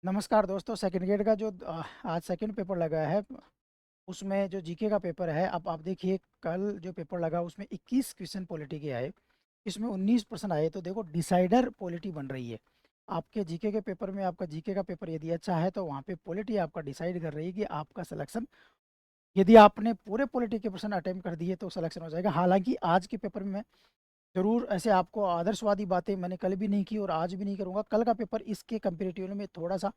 नमस्कार दोस्तों। Second grade का जो आज सेकंड पेपर लगा है उसमें जो जीके का पेपर है। अब आप देखिए, कल जो पेपर लगा उसमें 21 क्वेश्चन पॉलिटी के आए, इसमें 19% आए। तो देखो डिसाइडर पॉलिटी बन रही है आपके जीके के पेपर में। आपका जीके का पेपर यदि अच्छा है तो वहाँ पे पॉलिटी आपका डिसाइड कर रही है कि आपका सिलेक्शन, यदि आपने पूरे पॉलिटी के प्रश्न अटेम्प्ट कर दिए तो सिलेक्शन हो जाएगा। हालांकि आज के पेपर में ज़रूर ऐसे आपको आदर्शवादी बातें मैंने कल भी नहीं की और आज भी नहीं करूँगा। कल का पेपर इसके कंपेरेटिवली में थोड़ा सा,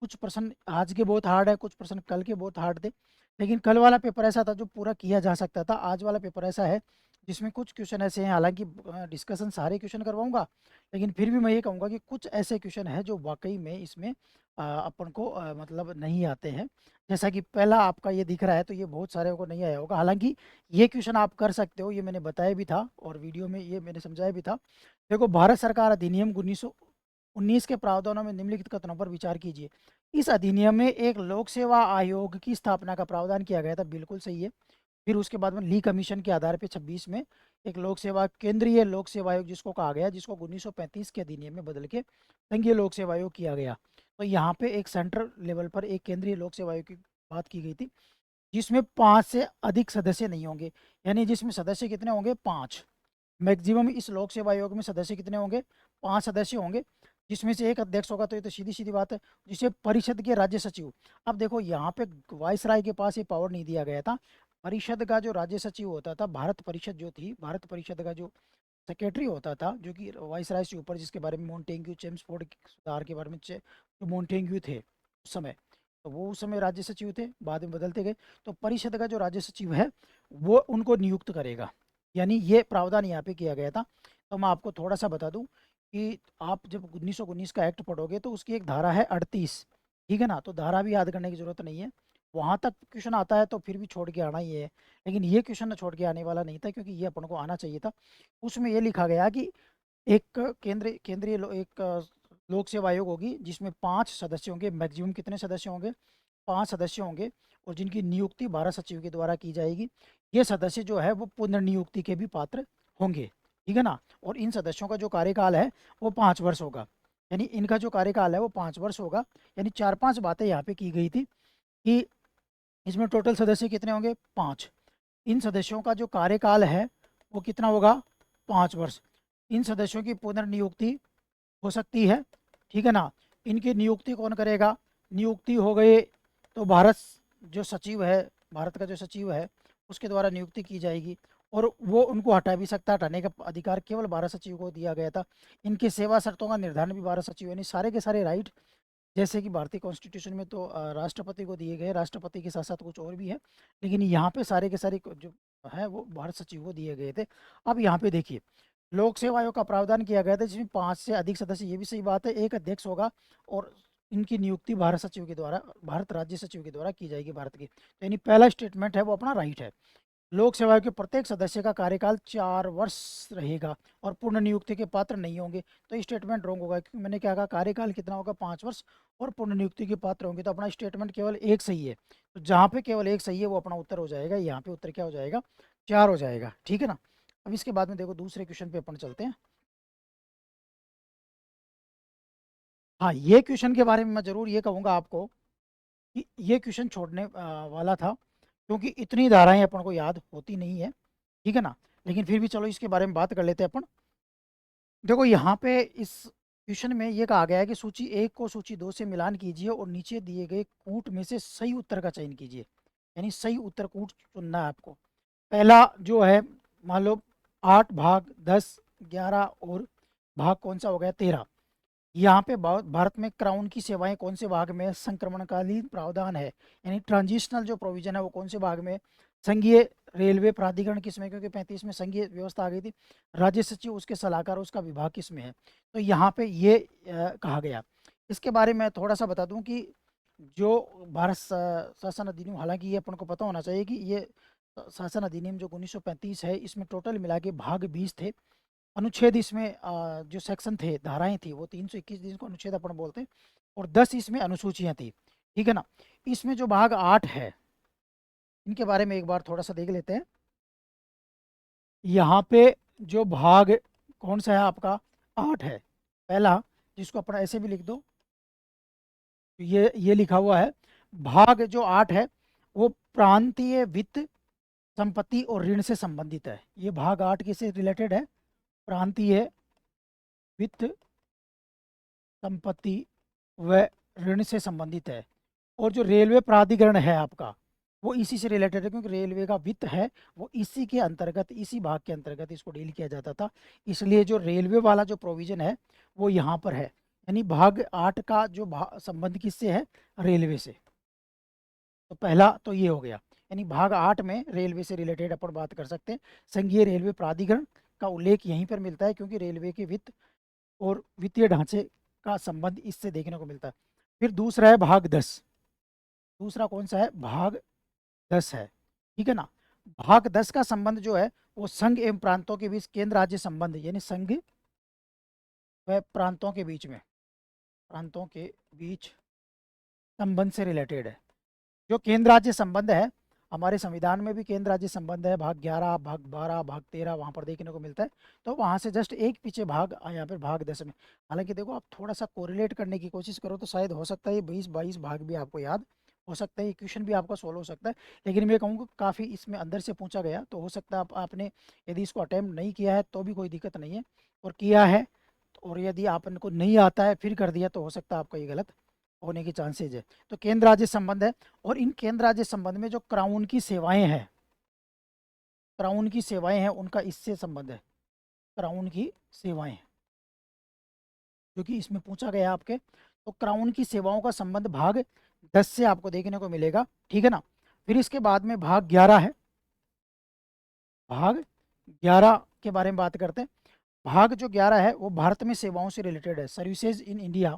कुछ प्रश्न आज के बहुत हार्ड है, कुछ प्रश्न कल के बहुत हार्ड थे। लेकिन कल वाला पेपर ऐसा था जो पूरा किया जा सकता था। आज वाला पेपर ऐसा है जिसमें कुछ क्वेश्चन ऐसे हैं, हालांकि डिस्कशन सारे क्वेश्चन करवाऊंगा, लेकिन फिर भी मैं ये कहूँगा कि कुछ ऐसे क्वेश्चन हैं जो वाकई में इसमें अपन को मतलब नहीं आते हैं। जैसा कि पहला आपका ये दिख रहा है, तो ये बहुत सारे को नहीं आया होगा। हालांकि ये क्वेश्चन आप कर सकते हो, ये मैंने बताया भी था और वीडियो में ये मैंने समझाया भी था। देखो, भारत सरकार अधिनियम 1919 के प्रावधानों में निम्नलिखित कथनों पर विचार कीजिए। इस अधिनियम में एक लोक सेवा आयोग की स्थापना का प्रावधान किया गया था, बिल्कुल सही है। फिर उसके बाद में ली कमीशन के आधार पर 26 में एक लोक सेवा, केंद्रीय लोक सेवा आयोग जिसको कहा गया, जिसको 1935 के अधिनियम में बदल के संघीय लोक सेवा आयोग किया गया। तो यहाँ पे एक सेंट्रल लेवल पर एक केंद्रीय लोक सेवा आयोग की बात की गई थी, जिसमें 5 से अधिक सदस्य नहीं होंगे। यानी जिसमें सदस्य कितने होंगे? 5। मैक्सिमम इस लोक सेवा आयोग में सदस्य कितने होंगे? 5 सदस्य होंगे, जिसमें से एक अध्यक्ष होगा। तो ये तो सीधी सीधी बात है। जिसे परिषद के राज्य सचिव, अब देखो यहाँ पे वायसराय के पास ये पावर नहीं दिया गया था। परिषद का जो राज्य सचिव होता था, भारत परिषद जो थी, भारत परिषद का जो सेक्रेटरी होता था, जो कि वायसराय से ऊपर, जिसके बारे में मोंटेग्यू, चेम्सफोर्ड सुधार के बारे में जो मोंटेग्यू थे उस समय, तो वो उस समय राज्य सचिव थे, बाद में बदलते गए। तो परिषद का जो राज्य सचिव है वो उनको नियुक्त करेगा। यानी ये प्रावधान यहाँ पे किया गया था। तो मैं आपको थोड़ा सा बता दूं कि आप जब 1919 का एक्ट पढ़ोगे तो उसकी एक धारा है 38, ठीक है ना। तो धारा भी याद करने की जरूरत नहीं है। वहां तक क्वेश्चन आता है तो फिर भी छोड़ के आना ही है, लेकिन ये क्वेश्चन छोड़ के आने वाला नहीं था, क्योंकि ये अपन को आना चाहिए था। उसमें ये लिखा गया कि एक एक लोक सेवा आयोग होगी, जिसमें 5 सदस्य होंगे। मैक्सिमम कितने सदस्य होंगे? 5 सदस्य होंगे, और जिनकी नियुक्ति भारत सचिव के द्वारा की जाएगी। ये सदस्य जो है वो पुनर्नियुक्ति के भी पात्र होंगे, ठीक है ना। और इन सदस्यों का जो कार्यकाल है वो 5 वर्ष होगा। यानी इनका जो कार्यकाल है वो 5 वर्ष होगा। यानी 4-5 बातें यहाँ पे की गई थी कि इसमें टोटल सदस्य कितने होंगे? 5। इन सदस्यों का जो कार्यकाल है वो कितना होगा? 5 वर्ष। इन सदस्यों की पुनर्नियुक्ति हो सकती है, ठीक है ना। इनकी नियुक्ति कौन करेगा? नियुक्ति हो गई तो भारत जो सचिव है, भारत का जो सचिव है उसके द्वारा नियुक्ति की जाएगी, और वो उनको हटा भी सकता है। हटाने का अधिकार केवल भारत सचिव को दिया गया था। इनकी सेवा शर्तों का निर्धारण भी भारत सचिव, यानी सारे के सारे राइट, जैसे कि भारतीय कॉन्स्टिट्यूशन में तो राष्ट्रपति को दिए गए, राष्ट्रपति के साथ साथ कुछ और भी है, लेकिन यहाँ पे सारे के सारे जो है वो भारत सचिव को दिए गए थे। अब यहाँ पे देखिए, लोक सेवा आयोग का प्रावधान किया गया था जिसमें 5 से अधिक सदस्य, ये भी सही बात है। एक अध्यक्ष होगा और इनकी नियुक्ति भारत सचिव के द्वारा, भारत राज्य सचिव के द्वारा की जाएगी भारत की। तो यानी पहला स्टेटमेंट है वो अपना राइट है। लोक सेवा आयोग के प्रत्येक सदस्य का कार्यकाल 4 वर्ष रहेगा और पूर्ण नियुक्ति के पात्र नहीं होंगे। तो ये स्टेटमेंट रॉन्ग होगा, क्योंकि मैंने क्या कहा? कार्यकाल कितना होगा? 5 वर्ष, और पूर्ण नियुक्ति के पात्र होंगे। तो अपना स्टेटमेंट केवल एक सही है। तो जहाँ पे केवल एक सही है वो अपना उत्तर हो जाएगा। यहाँ पे उत्तर क्या हो जाएगा? 4 हो जाएगा, ठीक है ना। अब इसके बाद में देखो दूसरे क्वेश्चन पे अपन चलते हैं। हाँ, ये क्वेश्चन के बारे में मैं जरूर ये कहूँगा आपको कि ये क्वेश्चन छोड़ने वाला था, क्योंकि इतनी धाराएं अपन को याद होती नहीं है, ठीक है ना। लेकिन फिर भी चलो इसके बारे में बात कर लेते हैं अपन। देखो यहाँ पे इस क्वेश्चन में ये कहा गया है कि सूची 1 को सूची 2 से मिलान कीजिए और नीचे दिए गए कूट में से सही उत्तर का चयन कीजिए। यानी सही उत्तर कूट चुनना है आपको। पहला जो है, मान लो 8 भाग 10 11 और भाग कौन सा हो गया? 13। यहाँ पे भारत में क्राउन की सेवाएं कौन से भाग में? संक्रमणकालीन प्रावधान है, यानी ट्रांजिशनल जो प्रोविजन है वो कौन से भाग में? संघीय रेलवे प्राधिकरण किस में? क्योंकि 35 में संघीय व्यवस्था आ गई थी। राज्य सचिव, उसके सलाहकार, उसका विभाग किस में है? तो यहाँ पे ये कहा गया। इसके बारे में थोड़ा सा बता दूं कि जो भारत शासन अधिनियम, हालांकि ये अपन को पता होना चाहिए कि ये शासन अधिनियम जो 1935 है, इसमें टोटल मिला के भाग 20 थे। अनुच्छेद इसमें जो सेक्शन थे, धाराएं थी, वो 321 जिसको अनुच्छेद अपन बोलते हैं, और 10 इसमें अनुसूचियां थी, ठीक है ना। इसमें जो भाग 8 है, इनके बारे में एक बार थोड़ा सा देख लेते हैं। यहाँ पे जो भाग कौन सा है आपका? 8 है। पहला, जिसको अपन ऐसे भी लिख दो ये लिखा हुआ है। भाग जो 8 है वो प्रांतीय वित्त, संपत्ति और ऋण से संबंधित है। ये भाग 8 किससे रिलेटेड है? प्रांतीय वित्त, संपत्ति व ऋण से संबंधित है। और जो रेलवे प्राधिकरण है आपका, वो इसी से रिलेटेड है, क्योंकि रेलवे का वित्त है वो इसी के अंतर्गत, इसी भाग के अंतर्गत इसको डील किया जाता था। इसलिए जो रेलवे वाला जो प्रोविजन है वो यहाँ पर है। यानी भाग 8 का जो संबंध किससे है? रेलवे से। तो पहला तो ये हो गया, यानी भाग 8 में रेलवे से रिलेटेड अपन बात कर सकते हैं। संघीय रेलवे प्राधिकरण का उल्लेख यहीं पर मिलता है, क्योंकि रेलवे के वित्त और वित्तीय ढांचे का संबंध इससे देखने को मिलता है। फिर दूसरा है भाग 10। दूसरा कौन सा है? भाग 10 है, ठीक है ना। भाग 10 का संबंध जो है वो संघ एवं प्रांतों के बीच केंद्र राज्य संबंध, यानी संघ व प्रांतों के बीच में, प्रांतों के बीच संबंध से रिलेटेड है। जो केंद्र राज्य संबंध है, हमारे संविधान में भी केंद्र राज्य संबंध है, भाग 11, भाग 12, भाग 13 वहाँ पर देखने को मिलता है। तो वहाँ से जस्ट एक पीछे भाग यहाँ पर भाग 10 में। हालांकि देखो, आप थोड़ा सा कोरिलेट करने की कोशिश करो तो शायद हो सकता है ये 20-22 भाग भी आपको याद हो सकता है, ये क्वेश्चन भी आपका सोल्व हो सकता है। लेकिन मैं कहूँगा काफ़ी इसमें अंदर से पूछा गया, तो हो सकता है आपने यदि इसको अटैम्प्ट नहीं किया है तो भी कोई दिक्कत नहीं है, और किया है और यदि आपको नहीं आता है फिर कर दिया तो हो सकता है आपका ये गलत होने की चांसेज है। तो केंद्र राज्य संबंध है, और इन केंद्र राज्य संबंध में जो क्राउन की सेवाएं हैं, क्राउन की सेवाएं हैं उनका इससे संबंध है। क्राउन की सेवाएं जो कि इसमें पूछा गया आपके, तो क्राउन की सेवाओं का संबंध भाग 10 से आपको देखने को मिलेगा, ठीक है ना। फिर इसके बाद में भाग 11 है। भाग 11 के बारे में बात करते हैं। भाग जो 11 है वो भारत में सेवाओं से रिलेटेड है। सर्विसेज इन इंडिया,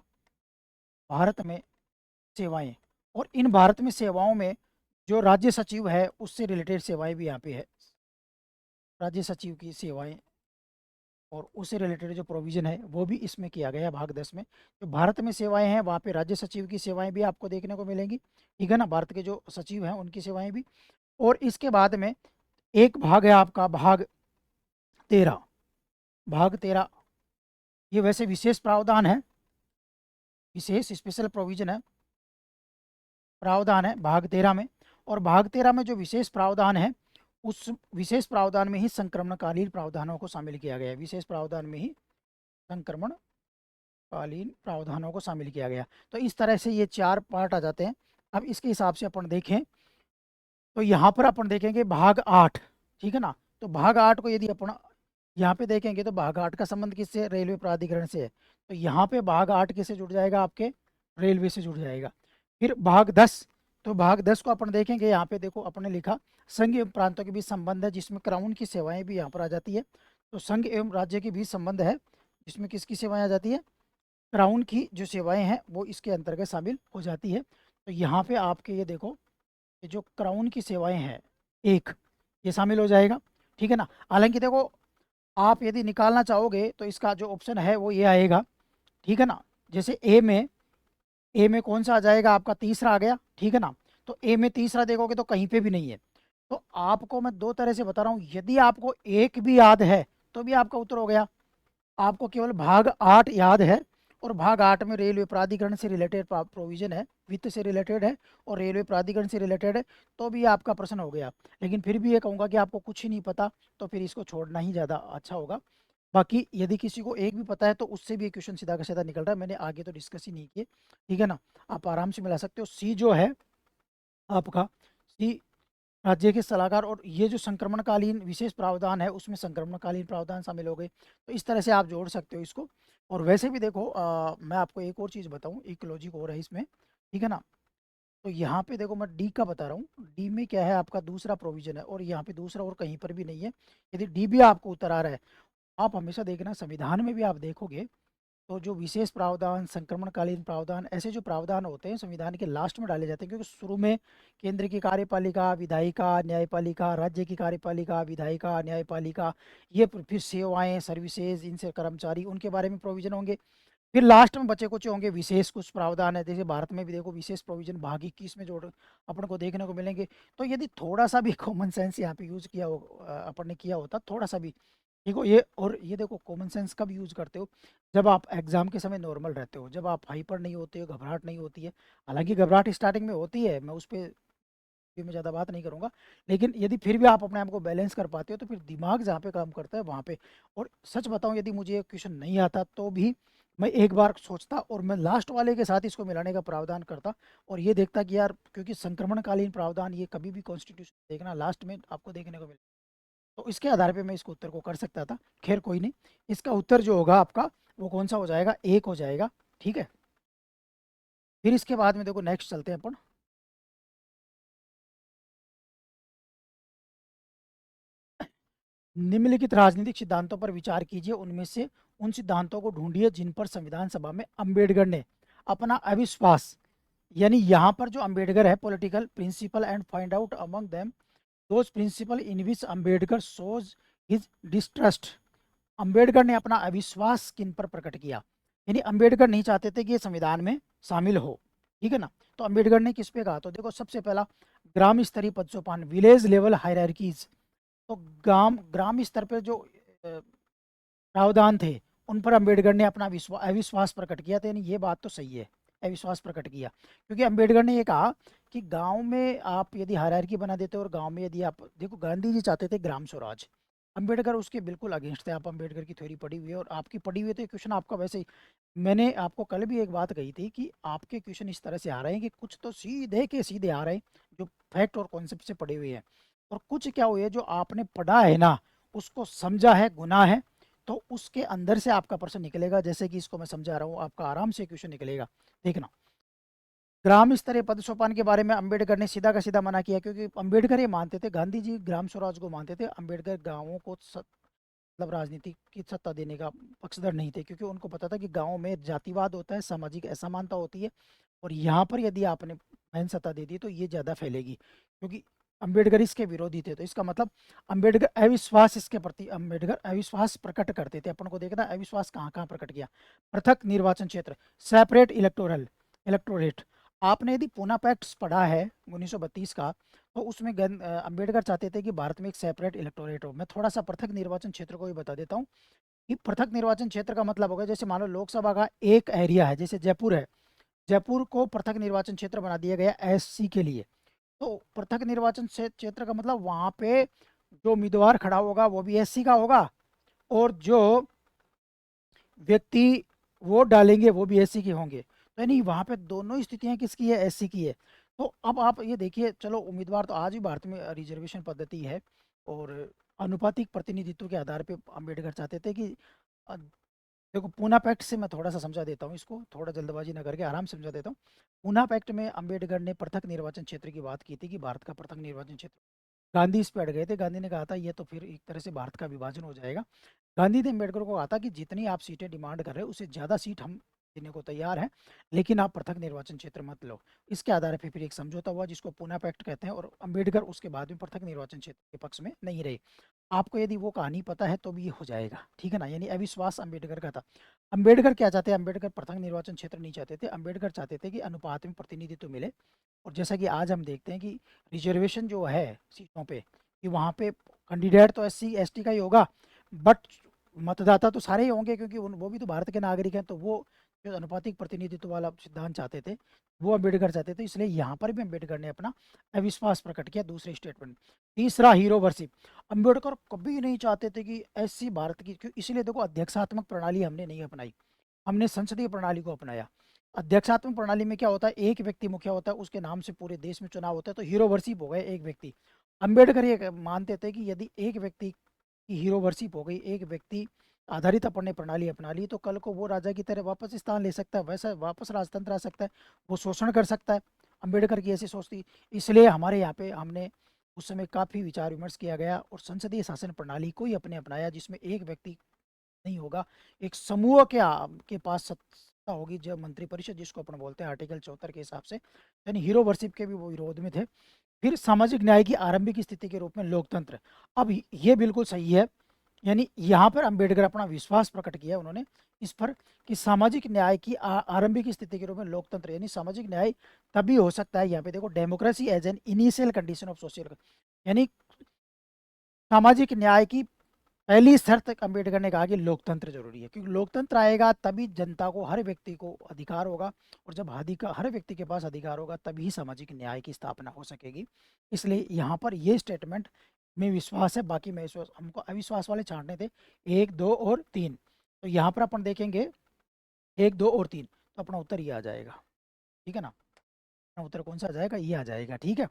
भारत में सेवाएं, और इन भारत में सेवाओं में जो राज्य सचिव है उससे रिलेटेड सेवाएं भी यहाँ पे है। राज्य सचिव की सेवाएं और उससे रिलेटेड जो प्रोविजन है वो भी इसमें किया गया है भाग 10 में। जो भारत में सेवाएं हैं वहाँ पे राज्य सचिव की सेवाएं भी आपको देखने को मिलेंगी, ठीक है ना, भारत के जो सचिव हैं उनकी सेवाएं भी। और इसके बाद में एक भाग है आपका भाग 13। भाग 13 ये वैसे विशेष प्रावधान है, विशेष स्पेशल प्रोविजन है, प्रावधान है भाग 13 में। और भाग 13 में जो विशेष प्रावधान है उस विशेष प्रावधान में ही संक्रमणकालीन प्रावधानों को शामिल किया गया है। विशेष प्रावधान में ही संक्रमणकालीन प्रावधानों को शामिल किया गया। तो इस तरह से ये 4 पार्ट आ जाते हैं। अब इसके हिसाब से अपन देखें तो यहाँ पर अपन देखेंगे भाग 8, ठीक है ना। तो भाग 8 को यदि अपन यहाँ पे देखेंगे तो भाग 8 का संबंध किससे? रेलवे प्राधिकरण से है। तो यहाँ पे भाग 8 किससे जुड़ जाएगा? आपके रेलवे से जुड़ जाएगा। फिर भाग 10, तो भाग 10 को अपन देखेंगे, यहाँ पे देखो अपने लिखा संघ एवं प्रांतों के बीच संबंध है, जिसमें क्राउन की सेवाएं भी यहाँ पर आ जाती है। तो संघ एवं राज्य के बीच संबंध है जिसमें किसकी सेवाएं आ जाती है? क्राउन की जो सेवाएं हैं वो इसके अंतर्गत शामिल हो जाती है। तो यहाँ पे आपके ये देखो, ये जो क्राउन की सेवाएं हैं एक, ये शामिल हो जाएगा, ठीक है ना। हालांकि देखो, आप यदि निकालना चाहोगे तो इसका जो ऑप्शन है वो ये आएगा, ठीक है ना। जैसे ए में कौन सा आ जाएगा? आपका तीसरा आ गया, ठीक है ना। तो ए में तीसरा देखोगे तो कहीं पे भी नहीं है। तो आपको मैं 2 तरह से बता रहा हूँ, यदि आपको एक भी याद है तो भी आपका उत्तर हो गया। आपको केवल भाग 8 याद है, और भाग 8 में रेलवे प्राधिकरण से रिलेटेड प्रोविजन है, वित्त से रिलेटेड है और रेलवे प्राधिकरण से रिलेटेड है, तो भी आपका प्रश्न हो गया। लेकिन फिर भी ये कहूँगा कि आपको कुछ ही नहीं पता तो फिर इसको छोड़ना ही ज़्यादा अच्छा होगा। बाकी यदि किसी को एक भी पता है तो उससे भी ये क्वेश्चन सीधा का सीधा निकल रहा है। मैंने आगे तो डिस्कस ही नहीं किए, ठीक है ना। आप आराम से मिला सकते हो। सी जो है आपका, सी राज्य के सलाहकार, और ये जो संक्रमणकालीन विशेष प्रावधान है उसमें संक्रमणकालीन प्रावधान शामिल हो गए। तो इस तरह से आप जोड़ सकते हो इसको। और वैसे भी देखो, मैं आपको एक और चीज़ बताऊं, एक लॉजिक और है इसमें, ठीक है ना। तो यहाँ पे देखो, मैं डी का बता रहा हूँ। डी में क्या है? आपका दूसरा प्रोविजन है, और यहाँ पे दूसरा और कहीं पर भी नहीं है। यदि डी भी आपको उत्तर आ रहा है, आप हमेशा देखना संविधान में भी आप देखोगे तो जो विशेष प्रावधान, संक्रमणकालीन प्रावधान, ऐसे जो प्रावधान होते हैं संविधान के लास्ट में डाले जाते हैं, क्योंकि शुरू में केंद्र की कार्यपालिका, विधायिका, न्यायपालिका, राज्य की कार्यपालिका, विधायिका, न्यायपालिका, ये फिर सेवाएं, सर्विसेज, इनसे कर्मचारी, उनके बारे में प्रोविजन होंगे। फिर लास्ट में बचे कुछ होंगे विशेष, कुछ प्रावधान है। जैसे भारत में भी देखो विशेष प्रोविजन भाग 21 में जोड़ अपन को देखने को मिलेंगे। तो यदि थोड़ा सा भी कॉमन सेंस यहाँ पे यूज किया हो, अपन ने किया होता थोड़ा सा भी, देखो ये, और ये देखो कॉमन सेंस कब यूज करते हो, जब आप एग्जाम के समय नॉर्मल रहते हो, जब आप हाइपर नहीं होते हो, घबराहट नहीं होती है। हालांकि घबराहट स्टार्टिंग में होती है, मैं उस पर भी मैं ज़्यादा बात नहीं करूंगा, लेकिन यदि फिर भी आप अपने आप को बैलेंस कर पाते हो तो फिर दिमाग जहाँ पे काम करता है वहाँ पे। और सच बताऊं, यदि मुझे ये क्वेश्चन नहीं आता तो भी मैं एक बार सोचता और मैं लास्ट वाले के साथ इसको मिलाने का प्रावधान करता, और ये देखता कि यार, क्योंकि संक्रमणकालीन प्रावधान ये कभी भी कॉन्स्टिट्यूशन देखना लास्ट में आपको देखने को मिले, तो इसके आधार पे मैं इसको उत्तर को कर सकता था। खैर कोई नहीं, इसका उत्तर जो होगा आपका वो कौन सा हो जाएगा, एक हो जाएगा। ठीक है, फिर इसके बाद में देखो नेक्स्ट चलते हैं अपन। निम्नलिखित राजनीतिक सिद्धांतों पर विचार कीजिए, उनमें से उन सिद्धांतों को ढूंढिए जिन पर संविधान सभा में अंबेडकर ने अपना अविश्वास, यानी यहाँ पर जो अंबेडकर है, political principle and find out among them those principle in which Ambedkar shows his distrust. Ambedkar ने अपना अविश्वास किन पर प्रकट किया, यानी अंबेडकर नहीं चाहते थे कि ये संविधान में शामिल हो। ठीक है ना, तो अंबेडकर ने किस पे कहा, तो देखो सबसे पहला ग्राम स्तरीय पदसोपान, विलेज लेवल हायरार्कीज। तो ग्राम ग्राम स्तर पर जो प्रावधान थे उन पर अंबेडकर ने अपना अविश्वास प्रकट किया था, यानी ये बात तो सही है, अविश्वास प्रकट किया। क्योंकि अंबेडकर ने ये कहा कि गांव में आप यदि हायरार्की बना देते और गांव में यदि आप देखो, गांधी जी चाहते थे ग्राम स्वराज, अंबेडकर उसके बिल्कुल अगेंस्ट थे। आप अंबेडकर की थ्योरी पढ़ी हुई है और आपकी पढ़ी हुई है, तो ये क्वेश्चन आपका वैसे ही, मैंने आपको कल भी एक बात कही थी कि आपके क्वेश्चन इस तरह से आ रहे हैं कि कुछ तो सीधे के सीधे आ रहे हैं, जो फैक्ट और कॉन्सेप्ट से पढ़े हुए हैं, और कुछ क्या हुए जो आपने पढ़ा है ना, उसको समझा है, गुना है, तो उसके अंदर से आपका प्रश्न निकलेगा। जैसे कि इसको मैं समझा रहा हूँ, आपका आराम से क्वेश्चन निकलेगा, देखना। ग्राम स्तरीय पद सोपान के बारे में अंबेडकर ने सीधा का सीधा मना किया, क्योंकि अंबेडकर ये मानते थे, गांधी जी ग्राम स्वराज को मानते थे, अंबेडकर गांवों को मतलब राजनीति की सत्ता देने का पक्षधर नहीं थे, क्योंकि उनको पता था कि गांव में जातिवाद होता है, सामाजिक असमानता होती है, और यहाँ पर यदि आपने बहन सत्ता दे दी तो ये ज़्यादा फैलेगी, क्योंकि अंबेडकर इसके विरोधी थे। तो इसका मतलब अंबेडकर अविश्वास, इसके प्रति अंबेडकर अविश्वास प्रकट करते थे। अपन को देखना अविश्वास कहाँ कहाँ प्रकट किया। पृथक निर्वाचन क्षेत्र, सेपरेट इलेक्टोरेट। आपने यदि पूना पैक्ट पढ़ा है 1932 का, तो उसमें अंबेडकर चाहते थे कि भारत में एक सेपरेट इलेक्टोरेट हो। मैं थोड़ा सा पृथक निर्वाचन क्षेत्र को भी बता देता हूँ कि पृथक निर्वाचन क्षेत्र का मतलब होगा, जैसे मान लो लोकसभा का एक एरिया है, जैसे जयपुर है, जयपुर को पृथक निर्वाचन क्षेत्र बना दिया गया एससी के लिए। तो पृथक निर्वाचन क्षेत्र का मतलब वहां पे जो उम्मीदवार खड़ा होगा वो भी एससी का होगा, और जो व्यक्ति वोट डालेंगे वो भी एससी के होंगे। तो यानी वहां पे दोनों स्थितियां किसकी है, एससी की है। तो अब आप ये देखिए, चलो उम्मीदवार तो आज भी भारत में रिजर्वेशन पद्धति है, और अनुपातिक प्रतिनिधित्व के आधार पे अम्बेडकर चाहते थे कि देखो पूना पैक्ट से मैं थोड़ा सा समझा देता हूँ इसको, थोड़ा जल्दबाजी ना करके आराम से समझा देता हूँ। पूना पैक्ट में अम्बेडकर ने पृथक निर्वाचन क्षेत्र की बात की थी कि भारत का पृथक निर्वाचन क्षेत्र, गांधी इस पे अड़ गए थे। गांधी ने कहा था ये तो फिर एक तरह से भारत का विभाजन हो जाएगा। गांधी ने अम्बेडकर को कहा था कि जितनी आप सीटें डिमांड कर रहे हो उससे ज़्यादा सीट हम देने को तैयार हैं, लेकिन आप पृथक निर्वाचन क्षेत्र मत लो। इसके आधार पर फिर एक समझौता हुआ जिसको पूना पैक्ट कहते हैं, और अम्बेडकर उसके बाद में पृथक निर्वाचन क्षेत्र के पक्ष में नहीं रहे। आपको यदि वो कहानी पता है तो भी ये हो जाएगा, ठीक है ना। यानी अविश्वास अम्बेडकर का था। अम्बेडकर क्या चाहते हैं, अम्बेडकर पृथक निर्वाचन क्षेत्र नहीं चाहते थे, अम्बेडकर चाहते थे कि अनुपात में प्रतिनिधित्व मिले। और जैसा कि आज हम देखते हैं कि रिजर्वेशन जो है सीटों पे, कि वहाँ पे कैंडिडेट तो एससी एसटी का ही होगा, बट मतदाता तो सारे ही होंगे, क्योंकि वो भी तो भारत के नागरिक हैं। तो वो जो अनुपातिक प्रतिनिधित्व वाला सिद्धांत चाहते थे, वो अम्बेडकर चाहते थे, इसलिए यहाँ पर भी अम्बेडकर ने अपना अविश्वास प्रकट किया दूसरे स्टेटमेंट। तीसरा, हीरो वर्शिप। अम्बेडकर कभी नहीं चाहते थे कि एससी भारत की, क्यों, इसलिए देखो अध्यक्षात्मक प्रणाली हमने नहीं अपनाई, हमने संसदीय प्रणाली को अपनाया। अध्यक्षात्मक प्रणाली में क्या होता है, एक व्यक्ति मुखिया होता है, उसके नाम से पूरे देश में चुनाव होता है, तो हीरो वर्शिप हो गए एक व्यक्ति। अम्बेडकर ये मानते थे कि यदि एक व्यक्ति की हीरो वर्शिप हो गई, एक व्यक्ति आधारित अपन ने प्रणाली अपना ली, तो कल को वो राजा की तरह वापस स्थान ले सकता है, वैसा वापस राजतंत्र आ सकता है, वो शोषण कर सकता है। अम्बेडकर की ऐसी सोच थी। इसलिए हमारे यहाँ पे हमने उस समय काफ़ी विचार विमर्श किया गया और संसदीय शासन प्रणाली को ही अपने अपनाया, जिसमें एक व्यक्ति नहीं होगा, एक समूह के पास सत्ता होगी, जब मंत्रिपरिषद जिसको अपन बोलते हैं आर्टिकल 74 के हिसाब से। यानी हीरो वर्शिप के भी वो विरोध में थे। फिर सामाजिक न्याय की आरंभिक स्थिति के रूप में लोकतंत्र। अब ये बिल्कुल सही है, यानी यहाँ पर अंबेडकर अपना विश्वास प्रकट किया उन्होंने इस पर कि सामाजिक न्याय की आरंभिक स्थिति के रूप में लोकतंत्र, यानी सामाजिक न्याय तभी हो सकता है, यहाँ पे देखो, democracy as an initial condition of social, यानी सामाजिक न्याय की पहली शर्त अम्बेडकर ने कहा कि लोकतंत्र जरूरी है, क्योंकि लोकतंत्र आएगा तभी जनता को, हर व्यक्ति को अधिकार होगा, और जब अधिकार हर व्यक्ति के पास अधिकार होगा तभी सामाजिक न्याय की स्थापना हो सकेगी। इसलिए यहाँ पर ये स्टेटमेंट में विश्वास है। बाकी में विश्वास, हमको अविश्वास वाले छांटने थे 1, 2 और 3। तो यहाँ पर अपन देखेंगे 1, 2 और 3, तो अपना उत्तर ये आ जाएगा। ठीक है ना, अपना उत्तर कौन सा आ जाएगा, ये आ जाएगा। ठीक है,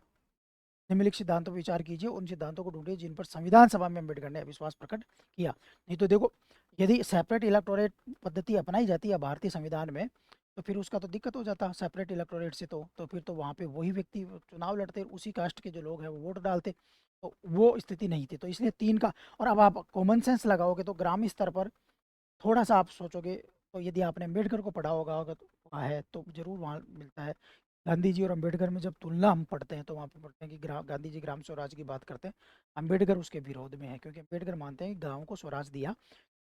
निम्नलिखित सिद्धांतों पर विचार कीजिए, उन सिद्धांतों को ढूंढिए जिन पर संविधान सभा में अम्बेडकर ने अविश्वास प्रकट किया। नहीं तो देखो, यदि सेपरेट इलेक्टोरेट पद्धति अपनाई जाती है भारतीय संविधान में, तो फिर उसका तो दिक्कत हो जाता सेपरेट इलेक्टोरेट से। तो फिर तो वहाँ पे वही व्यक्ति चुनाव लड़ते, उसी कास्ट के जो लोग हैं वो वोट डालते, तो वो स्थिति नहीं थी। तो इसलिए 3 का, और अब आप कॉमन सेंस लगाओगे तो ग्रामीण स्तर पर थोड़ा सा आप सोचोगे, तो यदि आपने अम्बेडकर को पढ़ा होगा है तो जरूर वहाँ मिलता है। गांधी जी और अम्बेडकर में जब तुलना हम पढ़ते हैं तो वहाँ पे पढ़ते हैं कि गांधी जी ग्राम स्वराज की बात करते हैं, अम्बेडकर उसके विरोध में है, क्योंकि अम्बेडकर मानते हैं कि गाँव को स्वराज दिया,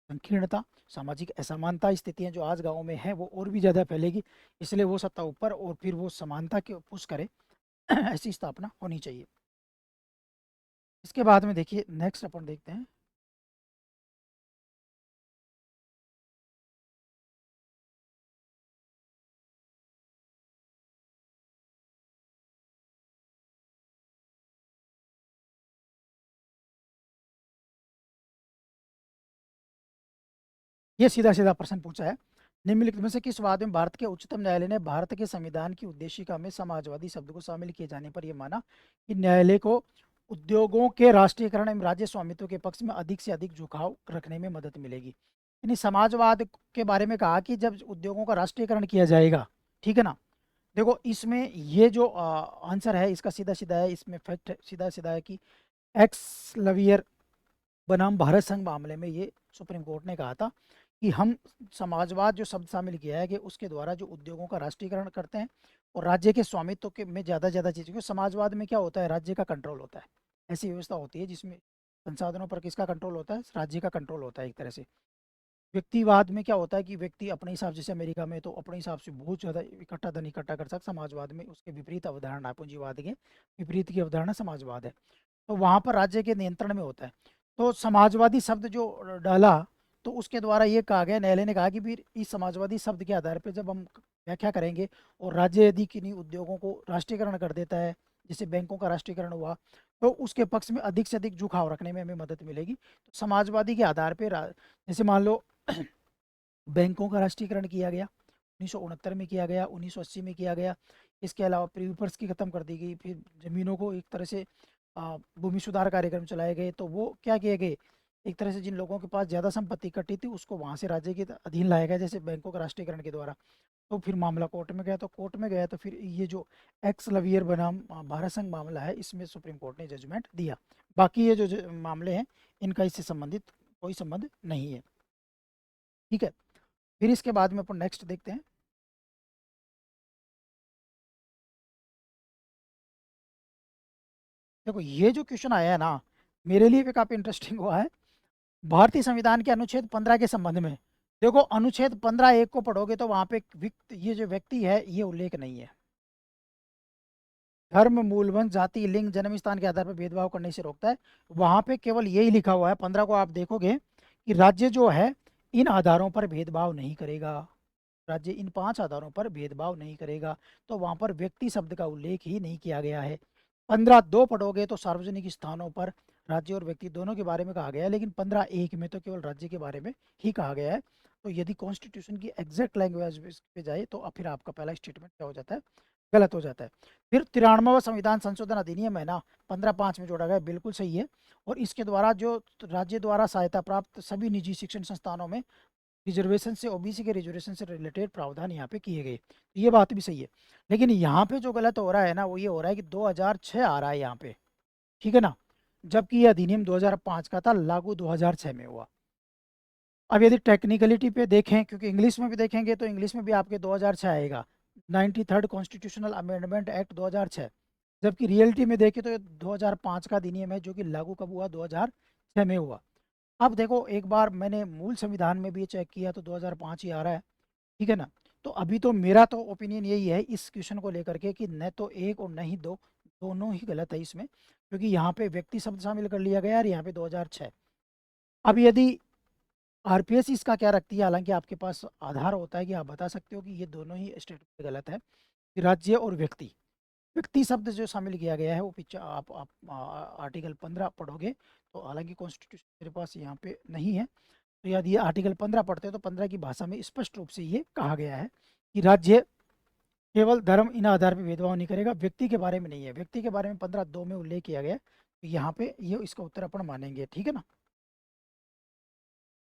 संकीर्णता, सामाजिक असमानता स्थितियाँ जो आज गाँव में है वो और भी ज़्यादा फैलेगी, इसलिए वो सत्ता ऊपर और फिर वो समानता के पुश करे ऐसी स्थापना होनी चाहिए। इसके बाद में देखिए नेक्स्ट अपन देखते हैं। ये सीधा सीधा प्रश्न पूछा है, निम्नलिखित में से किस वाद में भारत के उच्चतम न्यायालय ने भारत के संविधान की उद्देशिका में समाजवादी शब्द को शामिल किए जाने पर यह माना कि न्यायालय को उद्योगों के राष्ट्रीयकरण एवं राज्य स्वामित्व के पक्ष में अधिक से अधिक झुकाव रखने में मदद मिलेगी। यानी समाजवाद के बारे में कहा कि जब उद्योगों का राष्ट्रीयकरण किया जाएगा, ठीक है ना, देखो इसमें ये जो आंसर है इसका सीधा सीधा है, इसमें फैक्ट सीधा सीधा है कि एक्स लवियर बनाम भारत संघ मामले में ये सुप्रीम कोर्ट ने कहा था कि हम समाजवाद जो शब्द शामिल किया है कि उसके द्वारा जो उद्योगों का राष्ट्रीयकरण करते हैं और राज्य के स्वामित्व के में ज़्यादा चीज़ें, क्योंकि समाजवाद में क्या होता है, राज्य का कंट्रोल होता है। ऐसी व्यवस्था होती है जिसमें संसाधनों पर किसका कंट्रोल होता है, राज्य का कंट्रोल होता है एक तरह से। व्यक्तिवाद में क्या होता है कि व्यक्ति अपने हिसाब, जैसे अमेरिका में तो अपने हिसाब से बहुत ज़्यादा इकट्ठा धन इकट्ठा कर सकता। समाजवाद में उसके विपरीत अवधारणा है, पूंजीवाद के विपरीत की अवधारणा समाजवाद है, तो वहाँ पर राज्य के नियंत्रण में होता है। तो समाजवादी शब्द जो डाला, तो उसके द्वारा ये कहा गया, न्यायालय ने कहा कि फिर इस समाजवादी शब्द के आधार पर जब हम व्याख्या करेंगे और राज्य यदि किन्हीं उद्योगों को राष्ट्रीयकरण कर देता है, जैसे बैंकों का राष्ट्रीयकरण हुआ, तो उसके पक्ष में अधिक से अधिक झुकाव रखने में हमें मदद मिलेगी। तो समाजवादी के आधार पर जैसे मान लो बैंकों का राष्ट्रीयकरण किया गया 1969 में, किया गया 1980 में किया गया। इसके अलावा प्रीविपर्स की ख़त्म कर दी गई, फिर ज़मीनों को एक तरह से भूमि सुधार कार्यक्रम चलाए गए, तो वो क्या किए गए, एक तरह से जिन लोगों के पास ज़्यादा संपत्ति इकट्ठी थी उसको वहाँ से राज्य के अधीन लाया गया, जैसे बैंकों का राष्ट्रीयकरण के द्वारा। तो फिर मामला कोर्ट में गया, तो कोर्ट में गया तो फिर ये जो एक्स लवियर बनाम भारत संघ मामला है, इसमें सुप्रीम कोर्ट ने जजमेंट दिया। बाकी ये जो मामले हैं इनका इससे संबंधित कोई संबंध नहीं है। ठीक है, फिर इसके बाद में अपन नेक्स्ट देखते हैं। देखो ये जो क्वेश्चन आया है ना, मेरे लिए भी काफ़ी इंटरेस्टिंग हुआ है। भारतीय संविधान के अनुच्छेद 15 के संबंध में, देखो अनुच्छेद 15(1) को पढ़ोगे तो वहां पे ये जो व्यक्ति है ये उल्लेख नहीं है। धर्म, मूलवंश, जाति, लिंग, जन्म स्थान के आधार पर भेदभाव करने से रोकता है। वहां पे केवल यही लिखा हुआ है 15 को आप देखोगे कि राज्य जो है इन आधारों पर भेदभाव नहीं करेगा, राज्य इन 5 आधारों पर भेदभाव नहीं करेगा। तो वहां पर व्यक्ति शब्द का उल्लेख ही नहीं किया गया है। 15(2) पढ़ोगे तो सार्वजनिक स्थानों पर राज्य और व्यक्ति दोनों के बारे में कहा गया है, लेकिन 15(1) में तो केवल राज्य के बारे में ही कहा गया है। तो यदि कॉन्स्टिट्यूशन की एग्जैक्ट लैंग्वेज पे जाए तो फिर आपका पहला स्टेटमेंट क्या हो जाता है, गलत हो जाता है। फिर 93वां संविधान संशोधन अधिनियम है ना, 15(5) में जोड़ा गया, बिल्कुल सही है। और इसके द्वारा जो राज्य द्वारा सहायता प्राप्त सभी निजी शिक्षण संस्थानों में रिजर्वेशन से, ओबीसी के रिजर्वेशन से रिलेटेड प्रावधान यहाँ पे किए गए, ये बात भी सही है। लेकिन यहाँ पे जो गलत हो रहा है ना, वो ये हो रहा है कि 2006 आ रहा है यहाँ पे, ठीक है ना, जबकि ये अधिनियम 2005 का था, लागू 2006 में हुआ। अब यदि टेक्निकलिटी पे देखें, क्योंकि इंग्लिश में भी देखेंगे तो इंग्लिश में भी आपके 2006 आएगा, 93rd कॉन्स्टिट्यूशनल अमेंडमेंट एक्ट 2006, जबकि रियलिटी में देखें तो ये 2005 का अधिनियम है जो कि लागू कब हुआ, 2006 में हुआ। अब देखो एक बार मैंने मूल संविधान में भी चेक किया तो 2005 ही आ रहा है, ठीक है ना। तो अभी तो मेरा तो ओपिनियन यही है इस क्वेश्चन को लेकर के कि न तो एक और न ही दो, दोनों ही गलत है इसमें, क्योंकि यहाँ पे व्यक्ति शब्द शामिल कर लिया गया और यहाँ पे 2006। अब यदि आरपीएस इसका क्या रखती है, हालांकि आपके पास आधार होता है कि आप बता सकते हो कि ये दोनों ही स्टेटमेंट गलत है, कि राज्य और व्यक्ति, व्यक्ति शब्द जो शामिल किया गया है वो पिक्चर आप आर्टिकल 15 पढ़ोगे, तो हालांकि कॉन्स्टिट्यूशन मेरे पास यहाँ पे नहीं है, तो यदि ये आर्टिकल 15 पढ़ते हो तो 15 की भाषा में स्पष्ट रूप से ये कहा गया है कि राज्य केवल धर्म इन आधार पर भेदभाव नहीं करेगा, व्यक्ति के बारे में नहीं है। व्यक्ति के बारे में 15(2) में उल्लेख किया गया है, तो यहाँ पे ये इसका उत्तर अपन मानेंगे, ठीक है ना।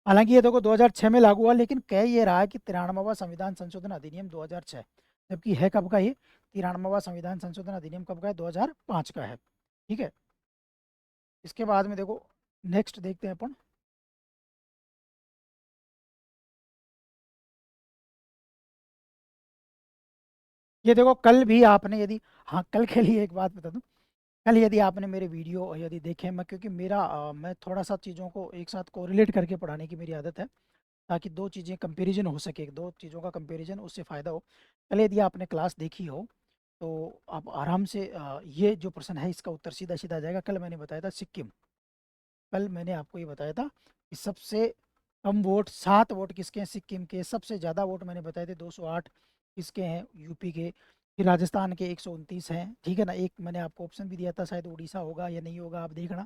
हालांकि ये देखो 2006 में लागू हुआ, लेकिन कह ये रहा है कि 93वां संविधान संशोधन अधिनियम 2006, जबकि है कब का ये, 93वां संविधान संशोधन अधिनियम कब का है, 2005 का है, ठीक है। इसके बाद में देखो नेक्स्ट देखते हैं अपन। ये देखो कल भी आपने यदि, हाँ कल के लिए एक बात बता दूं, कल यदि आपने मेरे वीडियो यदि देखे, मैं क्योंकि मैं थोड़ा सा चीज़ों को एक साथ कोरिलेट करके पढ़ाने की मेरी आदत है, ताकि दो चीज़ें कंपैरिजन हो सके, दो चीज़ों का कंपैरिजन, उससे फ़ायदा हो। कल यदि आपने क्लास देखी हो तो आप आराम से ये जो प्रश्न है इसका उत्तर सीधा सीधा आ जाएगा। कल मैंने बताया था सिक्किम, कल मैंने आपको ये बताया था कि सबसे कम वोट 7 वोट किसके हैं, सिक्किम के। सबसे ज़्यादा वोट मैंने बताए थे 208 किसके हैं, यूपी के। फिर राजस्थान के 129 हैं, ठीक है ना। एक मैंने आपको ऑप्शन भी दिया था, शायद उड़ीसा होगा या नहीं होगा, आप देखना।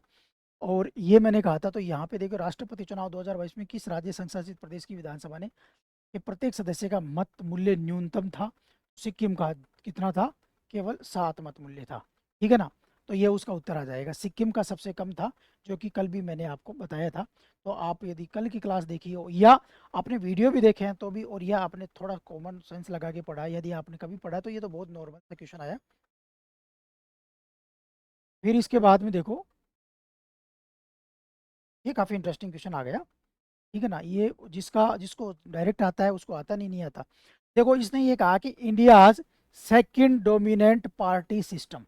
और ये मैंने कहा था, तो यहाँ पे देखो राष्ट्रपति चुनाव 2022 में किस राज्य संशासित प्रदेश की विधानसभा ने, कि प्रत्येक सदस्य का मत मूल्य न्यूनतम था, सिक्किम का कितना था, केवल 7 मत मूल्य था, ठीक है ना। तो ये उसका उत्तर आ जाएगा, सिक्किम का सबसे कम था, जो कि कल भी मैंने आपको बताया था। तो आप यदि कल की क्लास देखी हो या आपने वीडियो भी देखे हैं तो भी, और या आपने थोड़ा कॉमन सेंस लगा के पढ़ा, यदि आपने कभी पढ़ा तो ये तो बहुत नॉर्मल सा क्वेश्चन आया। फिर इसके बाद में देखो, ये काफ़ी इंटरेस्टिंग क्वेश्चन आ गया, ठीक है ना। ये जिसको डायरेक्ट आता है उसको आता नहीं आता। देखो इसने ये कहा कि India second dominant party system,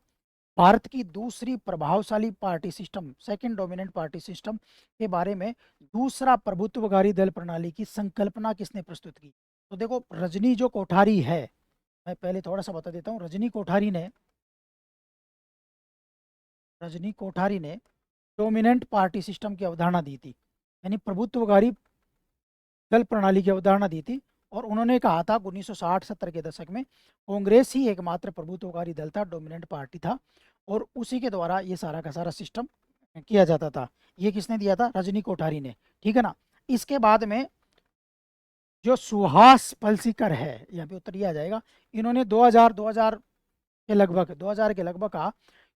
Bharat की दूसरी प्रभावशाली party system, second dominant party system के बारे में दूसरा प्रभुत्वकारी दल प्रणाली की संकल्पना किसने प्रस्तुत की। तो देखो रजनी जो कोठारी है, मैं पहले थोड़ा सा बता देता हूँ। रजनी कोठारी ने डोमिनेंट पार्टी सिस्टम की अवधारणा दी थी, यानी प्रभुत्वकारी दल प्रणाली की अवधारणा दी थी। और उन्होंने कहा था 1960-70 के दशक में कांग्रेस ही एकमात्र प्रभुत्वकारी दल था, डोमिनेंट पार्टी था, और उसी के द्वारा ये सारा का सारा सिस्टम किया जाता था। ये किसने दिया था, रजनी कोठारी ने, ठीक है ना। इसके बाद में जो सुहास पलसीकर है, यहाँ पे उत्तर दिया जाएगा। इन्होंने 2000 के लगभग कहा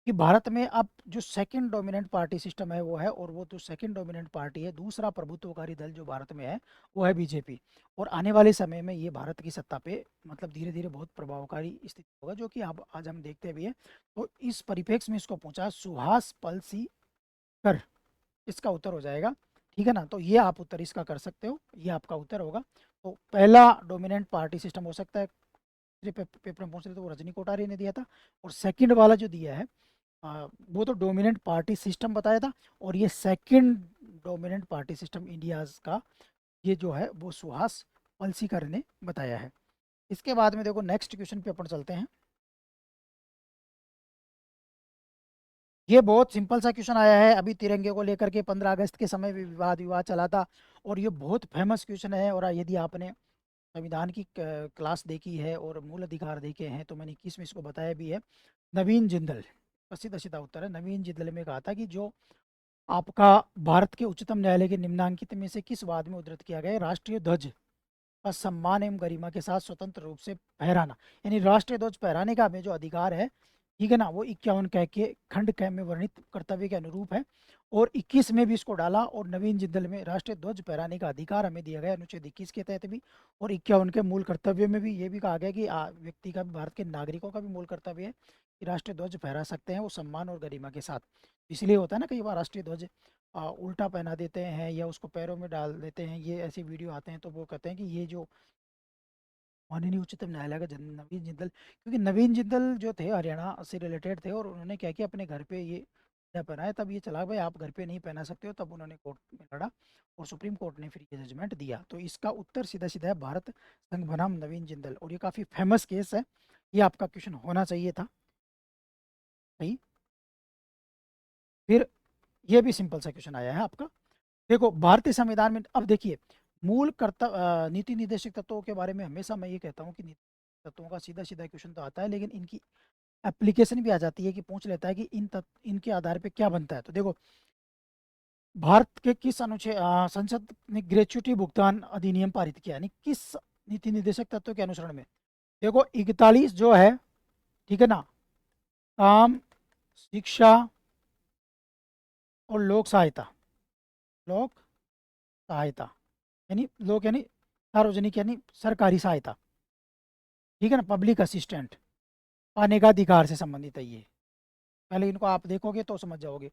कि भारत में अब जो सेकंड डोमिनेंट पार्टी सिस्टम है वो है, और वो जो सेकंड डोमिनेंट पार्टी है, दूसरा प्रभुत्वकारी दल जो भारत में है वो है बीजेपी। और आने वाले समय में ये भारत की सत्ता पे मतलब धीरे धीरे बहुत प्रभावकारी स्थिति होगा, जो कि अब आज हम देखते भी है। तो इस परिप्रेक्ष्य में इसको पूछा, सुहास पलसीकर इसका उत्तर हो जाएगा, ठीक है ना। तो ये आप उत्तर इसका कर सकते हो, ये आपका उत्तर होगा। तो पहला डोमिनेंट पार्टी सिस्टम हो सकता है, पेपर में पूछ रहे तो वो रजनी कोठारी ने दिया था। और सेकंड वाला जो दिया है वो तो डोमिनेंट पार्टी सिस्टम बताया था, और ये second dominant party system India का ये जो है वो सुहास पलसीकर ने बताया है। इसके बाद में देखो नेक्स्ट क्वेश्चन पे अपन चलते हैं। ये बहुत सिंपल सा क्वेश्चन आया है, अभी तिरंगे को लेकर के 15 अगस्त के समय भी विवाद विवाद चला था, और ये बहुत फेमस क्वेश्चन है। और यदि आपने संविधान की क्लास देखी है और मूल अधिकार देखे हैं तो मैंने 21 में इसको बताया भी है। नवीन जिंदल, सीधा सीधा उत्तर है, नवीन जिंदल में कहा था कि जो आपका भारत के उच्चतम न्यायालय के निम्नांकित में से किस वाद में उद्धृत किया गया है, राष्ट्रीय ध्वज का सम्मान एवं गरिमा के साथ स्वतंत्र रूप से फहराना, यानी राष्ट्रीय ध्वज फहराने का हमें जो अधिकार है, ठीक है ना, वो 51 कह के खंड कह में वर्णित कर्तव्य के अनुरूप है। और 21 में भी इसको डाला, और नवीन जिंदल में राष्ट्रीय ध्वज फहराने का अधिकार हमें दिया गया अनुच्छेद 21 के तहत भी। और 51 के मूल कर्तव्य में भी ये भी कहा गया कि व्यक्ति का भी, भारत के नागरिकों का भी मूल कर्तव्य है कि राष्ट्रीय ध्वज फहरा सकते हैं वो सम्मान और गरिमा के साथ। इसलिए होता है ना कई बार राष्ट्रीय ध्वज उल्टा पहना देते हैं या उसको पैरों में डाल देते हैं, ये ऐसे वीडियो आते हैं, तो वो कहते हैं कि ये जो माननीय उच्चतम न्यायालय का नवीन जिंदल, क्योंकि नवीन जिंदल जो थे हरियाणा से रिलेटेड थे, और उन्होंने क्या किया अपने घर पे ये पहनाया, तब ये चला भाई आप घर पे नहीं पहना सकते हो, तब उन्होंने कोर्ट में लड़ा और सुप्रीम कोर्ट ने फिर ये जजमेंट दिया। तो इसका उत्तर सीधा सीधा है भारत संघ बनाम नवीन जिंदल, और ये काफ़ी फेमस केस है, ये आपका क्वेश्चन होना चाहिए था सही। फिर ये भी सिंपल सा क्वेश्चन आया है आपका, देखो भारतीय संविधान में अब देखिए मूल कर्तव्य नीति निर्देशक तत्वों के बारे में हमेशा मैं ये कहता हूँ कि नीति तत्वों का सीधा सीधा क्वेश्चन तो आता है, लेकिन इनकी एप्लीकेशन भी आ जाती है कि पूछ लेता है कि इनके आधार पे क्या बनता है। तो देखो भारत के किस अनुच्छेद संसद ने ग्रेच्युटी भुगतान अधिनियम पारित किया, यानी किस नीति निर्देशक तत्व के अनुसरण में। देखो 41 जो है, ठीक है ना, काम, शिक्षा और लोक सहायता, लोक सहायता यानी लोक यानी सार्वजनिक यानी सरकारी सहायता, ठीक है ना, पब्लिक असिस्टेंट पाने का अधिकार से संबंधित है ये। पहले इनको आप देखोगे तो समझ जाओगे,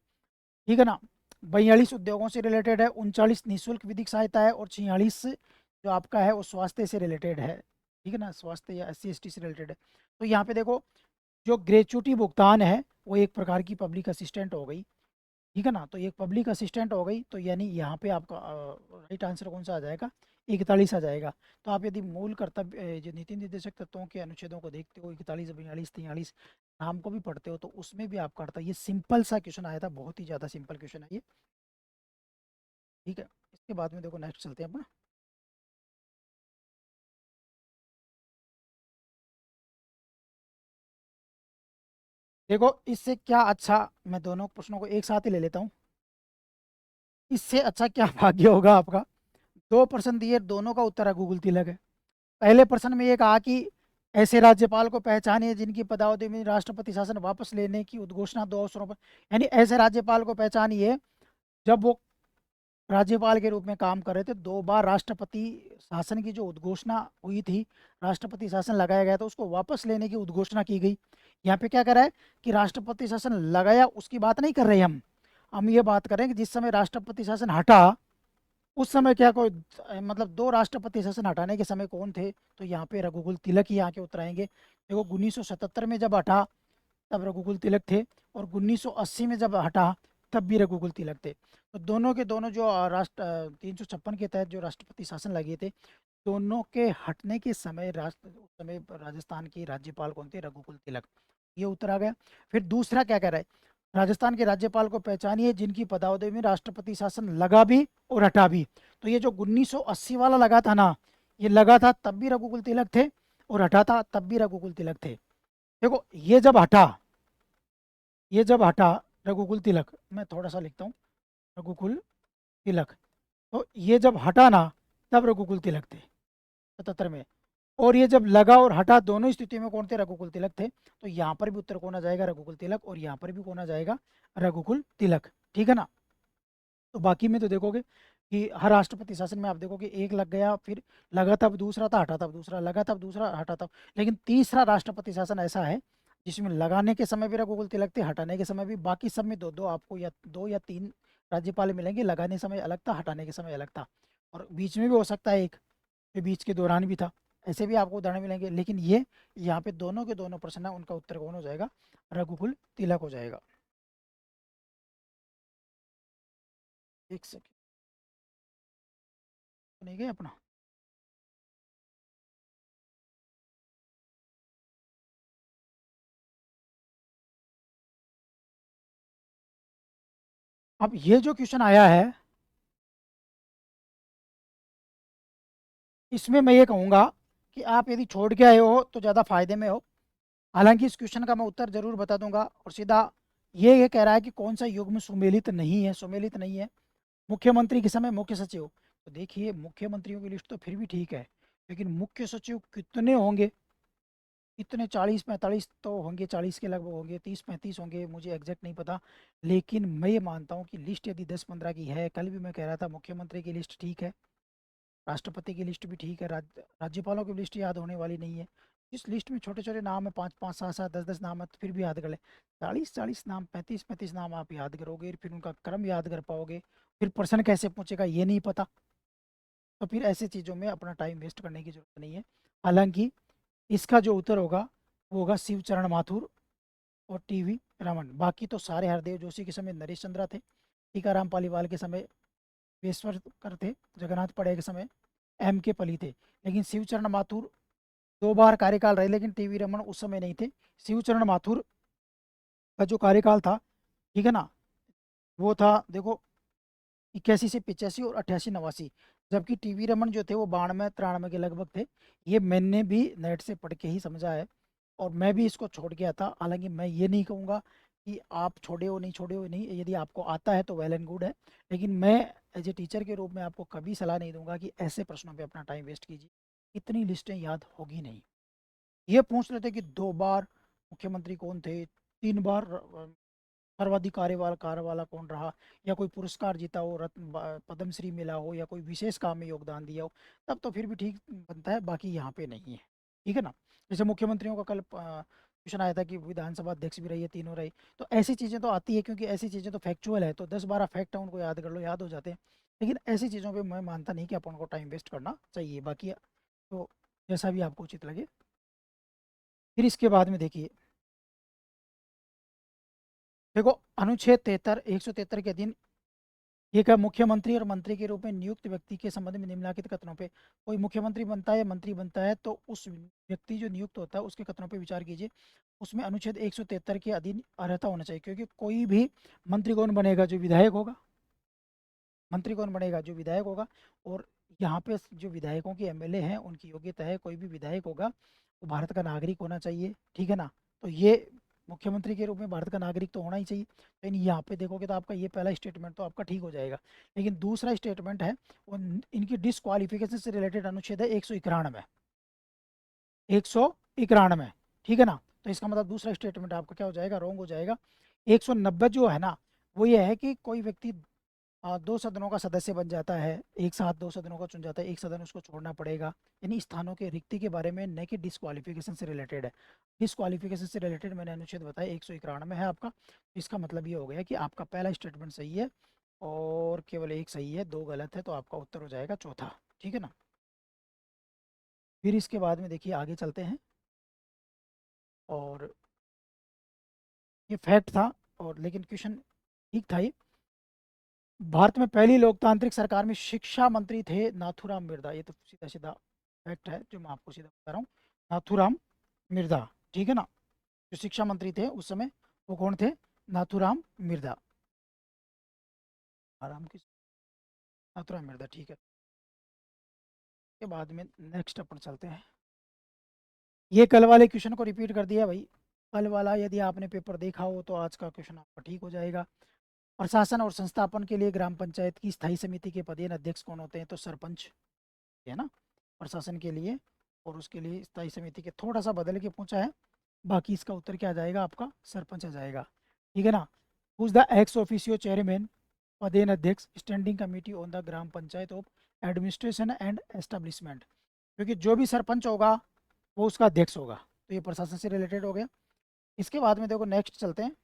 ठीक है ना। 42 उद्योगों से रिलेटेड है, 39 निःशुल्क विधिक सहायता है और 46 जो आपका है वो स्वास्थ्य से रिलेटेड है, ठीक है ना, स्वास्थ्य या SC ST से रिलेटेड है। तो यहाँ पे देखो जो ग्रेच्युटी भुगतान है वो एक प्रकार की पब्लिक असिस्टेंट हो गई, ठीक है ना। तो एक पब्लिक असिस्टेंट हो गई, तो यानी यहाँ पे आपका राइट आंसर कौन सा आ जाएगा, 41 आ जाएगा। तो आप यदि मूल कर्तव्य जो नीति निर्देशक तत्वों के अनुच्छेदों को देखते हो, 41, 42, 43 नाम को भी पढ़ते हो, तो उसमें भी आपका आता है। ये सिंपल सा क्वेश्चन आया था, बहुत ही ज़्यादा सिंपल क्वेश्चन है ये, ठीक है। इसके बाद में देखो नेक्स्ट चलते हैं अपना। देखो इससे क्या अच्छा, मैं दोनों प्रश्नों को एक साथ ही ले लेता हूँ। इससे अच्छा क्या भाग्य होगा आपका, 2 प्रश्न दिए, दोनों का उत्तर है गूगल तिलक है। पहले प्रश्न में ये कहा कि ऐसे राज्यपाल को पहचानिए जिनकी पदावधि में राष्ट्रपति शासन वापस लेने की उद्घोषणा 2 अवसरों पर, यानी ऐसे राज्यपाल को पहचानिए जब वो राज्यपाल के रूप में काम कर रहे थे, 2 बार राष्ट्रपति शासन की जो उद्घोषणा हुई थी, राष्ट्रपति शासन लगाया गया था, उसको वापस लेने की उद्घोषणा की गई। यहाँ पे क्या कर रहा है कि राष्ट्रपति शासन लगाया उसकी बात नहीं कर रहे हम ये बात करें कि जिस समय राष्ट्रपति शासन हटा उस समय क्या कोई मतलब 2 राष्ट्रपति शासन हटाने के समय कौन थे, तो यहाँ पे रघुकुल तिलक ही यहाँ के उत्तर आएंगे। देखो 1977 में जब हटा तब रघुकुल तिलक थे, और 1980 में जब हटा तब भी रघुकुल तिलक थे। तो दोनों के दोनों जो 356 के तहत जो राष्ट्रपति शासन लगे थे, दोनों के हटने के समय उस समय राजस्थान के राज्यपाल कौन थे, रघुकुल तिलक। ये उत्तर आ गया। फिर दूसरा क्या कह रहा है, राजस्थान के राज्यपाल को पहचानिए जिनकी पदावधि में राष्ट्रपति शासन लगा भी और हटा भी। तो ये जो 1980 वाला लगा था ना, ये लगा था तब भी रघुकुल तिलक थे, और हटा था तब भी रघुकुल तिलक थे। देखो ये जब हटा रघुकुल तिलक, मैं थोड़ा सा लिखता हूँ, रघुकुल तिलक, तो ये जब हटा ना तब रघुकुल तिलक थे 77 में, और ये जब लगा और हटा दोनों स्थिति में कौन थे, रघुकुल तिलक थे। तो यहाँ पर भी उत्तर कौन आ जाएगा, रघुकुल तिलक, और यहाँ पर भी कौन आ जाएगा, रघुकुल तिलक, ठीक है ना। तो बाकी में तो देखोगे कि हर राष्ट्रपति शासन में आप देखोगे एक लग गया, फिर लगा तब दूसरा था, हटा तब दूसरा, लगा तब दूसरा, हटा तब, लेकिन तीसरा राष्ट्रपति शासन ऐसा है जिसमें लगाने के समय भी रघुकुल तिलक थे, हटाने के समय भी। बाकी सब में दो दो आपको या 2 या 3 राज्यपाल मिलेंगे, लगाने समय अलग था, हटाने के समय अलग था, और बीच में भी हो सकता है एक, फिर बीच के दौरान भी था, ऐसे भी आपको उदाहरण मिलेंगे। लेकिन ये यहाँ पे दोनों के दोनों प्रश्न है, उनका उत्तर कौन हो जाएगा, रघुकुल तिलक हो जाएगा। एक सेकेंड, तो नहीं गए अपना। अब ये जो क्वेश्चन आया है, इसमें मैं ये कहूँगा कि आप यदि छोड़ के आए हो तो ज़्यादा फायदे में हो। हालांकि इस क्वेश्चन का मैं उत्तर जरूर बता दूंगा, और सीधा ये कह रहा है कि कौन सा युग्म सुमेलित नहीं है, सुमेलित नहीं है। मुख्यमंत्री के समय मुख्य सचिव, तो देखिए मुख्यमंत्रियों की लिस्ट तो फिर भी ठीक है, लेकिन मुख्य सचिव कितने होंगे, इतने 40-45 तो होंगे, 40 के लगभग होंगे, 30-35 होंगे, मुझे एग्जैक्ट नहीं पता। लेकिन मैं ये मानता हूँ कि लिस्ट यदि 10-15 की है, कल भी मैं कह रहा था मुख्यमंत्री की लिस्ट ठीक है, राष्ट्रपति की लिस्ट भी ठीक है, राज्यपालों की लिस्ट याद होने वाली नहीं है। इस लिस्ट में छोटे छोटे नाम है, 5-5, 7-7, 10-10 नाम है, तो फिर भी याद कर ले। 40-40 नाम, 35-35 नाम आप याद करोगे, फिर उनका क्रम याद कर पाओगे, फिर प्रश्न कैसे पूछेगा ये नहीं पता, तो फिर ऐसी चीज़ों में अपना टाइम वेस्ट करने की जरूरत नहीं है। हालांकि इसका जो उत्तर होगा वो होगा शिवचरण माथुर और टीवी रमन। बाकी तो सारे, हरदेव जोशी के समय नरेश चंद्रा थे, टीकाराम पालीवाल के समय विश्वकर थे, जगन्नाथ पड़े के समय के पली थे, लेकिन शिवचरण माथुर 2 बार कार्यकाल रहे, लेकिन टीवी रमन उस समय नहीं थे। शिवचरण माथुर का जो कार्यकाल था, ठीक है ना, वो था देखो 81 से 85 और 88 89, जबकि टीवी रमन जो थे वो 92 93 के लगभग थे। ये मैंने भी नेट से पढ़ के ही समझा है, और मैं भी इसको छोड़ गया था। हालांकि मैं ये नहीं कहूँगा कि आप छोड़े हो नहीं, छोड़े हो नहीं, यदि आपको आता है तो वेल एंड गुड है, लेकिन मैं एज ए टीचर के रूप में आपको कभी सलाह नहीं दूंगा कि ऐसे प्रश्नों पे अपना टाइम वेस्ट कीजिए। इतनी लिस्टें याद होगी नहीं। ये पूछ रहे थे कि 2 बार मुख्यमंत्री कौन थे, 3 बार सर्वाधिक कार्य वाला कौन रहा, या कोई पुरस्कार जीता हो, रत्न पद्मश्री मिला हो, या कोई विशेष काम में योगदान दिया हो, तब तो फिर भी ठीक बनता है, बाकी यहाँ पे नहीं है। ठीक है ना। जैसे मुख्यमंत्रियों का कल क्वेश्चन आया था कि विधानसभा अध्यक्ष भी रही है, तीनों रही, तो ऐसी चीज़ें तो आती है, क्योंकि ऐसी चीज़ें तो फैक्चुअल है, तो 10-12 फैक्ट है, उनको याद कर लो, याद हो जाते हैं। लेकिन ऐसी चीज़ों पर मैं मानता नहीं कि अपन को टाइम वेस्ट करना चाहिए। बाकी तो जैसा भी आपको उचित लगे। फिर इसके बाद में देखिए, देखो अनुच्छेद 73 173 के अधीन ये क्या, मुख्यमंत्री और मंत्री के रूप में नियुक्त व्यक्ति के संबंध में निम्नलिखित कथनों पे, कोई मुख्यमंत्री बनता है या मंत्री बनता है तो उस व्यक्ति जो नियुक्त होता है उसके कथनों पे विचार कीजिए। उसमें अनुच्छेद 173 के अधीन अर्हता होना चाहिए, क्योंकि कोई भी मंत्री कौन बनेगा, जो विधायक होगा। मंत्री कौन बनेगा, जो विधायक होगा। और यहाँ पे जो विधायकों की एमएलए हैं उनकी योग्यता है, कोई भी विधायक होगा वो भारत का नागरिक होना चाहिए। ठीक है ना। तो ये मुख्यमंत्री के रूप में भारत का नागरिक तो होना ही चाहिए। लेकिन यहाँ पे देखोगे तो आपका ये पहला स्टेटमेंट तो आपका ठीक हो जाएगा। लेकिन दूसरा स्टेटमेंट है वो इनकी डिसक्वालिफिकेशन से रिलेटेड अनुच्छेद है 191, 191। ठीक है ना। तो इसका मतलब दूसरा स्टेटमेंट आपका क्या हो जाएगा, रॉन्ग हो जाएगा। 190 जो है ना, वो ये है कि कोई व्यक्ति 2 सदनों का सदस्य बन जाता है, एक साथ 2 सदनों का चुन जाता है, एक सदन उसको छोड़ना पड़ेगा। यानी स्थानों के रिक्ति के बारे में, न कि डिस्क्वालिफिकेशन से रिलेटेड है। डिस्क्वालिफिकेशन से रिलेटेड मैंने अनुच्छेद बताया 191 है आपका। इसका मतलब ये हो गया कि आपका पहला स्टेटमेंट सही है और केवल एक सही है, 2 गलत है, तो आपका उत्तर हो जाएगा चौथा। ठीक है ना। फिर इसके बाद में देखिए आगे चलते हैं, और ये फैक्ट था, और लेकिन क्वेश्चन ठीक था ये। भारत में पहली लोकतांत्रिक सरकार में शिक्षा मंत्री थे नाथूराम मिर्धा। ये तो सीधा सीधा फैक्ट है जो मैं आपको सीधा बता रहा हूँ। नाथूराम मिर्धा। ठीक है ना। जो शिक्षा मंत्री थे उस समय वो कौन थे, नाथूराम मिर्धा। आराम की नाथूराम मिर्धा। ठीक है। के बाद में नेक्स्ट अपन चलते हैं। ये कल वाले क्वेश्चन को रिपीट कर दिया भाई। कल वाला यदि आपने पेपर देखा हो तो आज का क्वेश्चन आपका ठीक हो जाएगा। प्रशासन और संस्थापन के लिए ग्राम पंचायत की स्थायी समिति के पदेन अध्यक्ष कौन होते हैं, तो सरपंच है ना, प्रशासन के लिए। और उसके लिए स्थायी समिति के थोड़ा सा बदल के पूछा है, बाकी इसका उत्तर क्या आ जाएगा आपका, सरपंच आ जाएगा। ठीक है ना। Who's the ex officio chairman, पदेन अध्यक्ष, standing committee on the gram panchayat of administration and establishment. क्योंकि जो भी सरपंच होगा वो उसका अध्यक्ष होगा, तो ये प्रशासन से रिलेटेड हो गया। इसके बाद में देखो नेक्स्ट चलते हैं।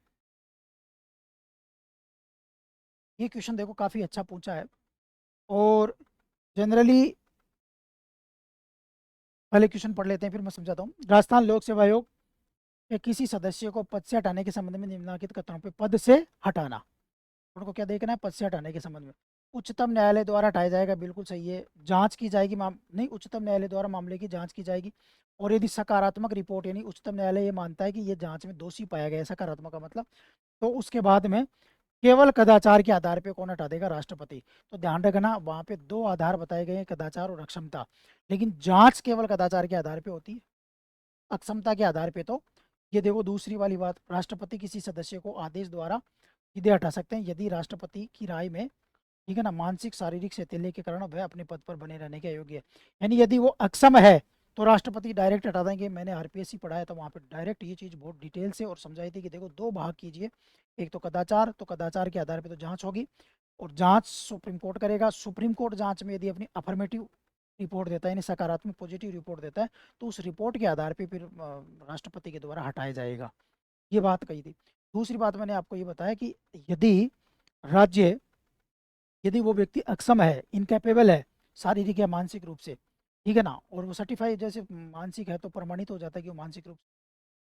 ये क्वेश्चन देखो काफ़ी अच्छा पूछा है, और जनरली पहले क्वेश्चन पढ़ लेते हैं फिर मैं समझाता हूँ। राजस्थान लोक सेवा आयोग के किसी सदस्य को पद से हटाने के संबंध में निम्नलिखित कथनों पे, पद से हटाना, उनको क्या देखना है, पद से हटाने के संबंध में। उच्चतम न्यायालय द्वारा हटाया जाएगा, बिल्कुल सही है। जांच की जाएगी, नहीं, उच्चतम न्यायालय द्वारा मामले की जांच की जाएगी। और यदि सकारात्मक रिपोर्ट, यानी उच्चतम न्यायालय ये मानता है कि ये जांच में दोषी पाया गया है, सकारात्मक का मतलब, तो उसके बाद में केवल कदाचार के आधार पे कौन हटा देगा, राष्ट्रपति। तो ध्यान रखना वहां पे 2 आधार बताए गए हैं, कदाचार और अक्षमता। लेकिन जांच केवल कदाचार के आधार पे होती है, अक्षमता के आधार पे तो ये देखो दूसरी वाली बात, राष्ट्रपति किसी सदस्य को आदेश द्वारा सीधे हटा सकते हैं यदि राष्ट्रपति की राय में, ठीक है ना, मानसिक शारीरिक शैथिल्य के कारण वह अपने पद पर बने रहने के अयोग्य है। यानी यदि वो अक्षम है तो राष्ट्रपति डायरेक्ट हटा देंगे। मैंने आरपीएससी पढ़ाया था, वहाँ पे डायरेक्ट ये चीज़ बहुत डिटेल से और समझाई थी कि देखो 2 भाग कीजिए, एक तो कदाचार, तो कदाचार के आधार पर तो जांच होगी, और जांच सुप्रीम कोर्ट करेगा। सुप्रीम कोर्ट जांच में यदि अपनी अफर्मेटिव रिपोर्ट देता है, यानी सकारात्मक पॉजिटिव रिपोर्ट देता है, तो उस रिपोर्ट के आधार पर फिर राष्ट्रपति के द्वारा हटाया जाएगा। ये बात कही थी। दूसरी बात मैंने आपको ये बताया कि यदि राज्य, यदि वो व्यक्ति अक्षम है, इनकैपेबल है शारीरिक या मानसिक रूप से, ठीक है ना, और वो सर्टिफाइड जैसे मानसिक है तो प्रमाणित हो जाता है कि वो मानसिक रूप से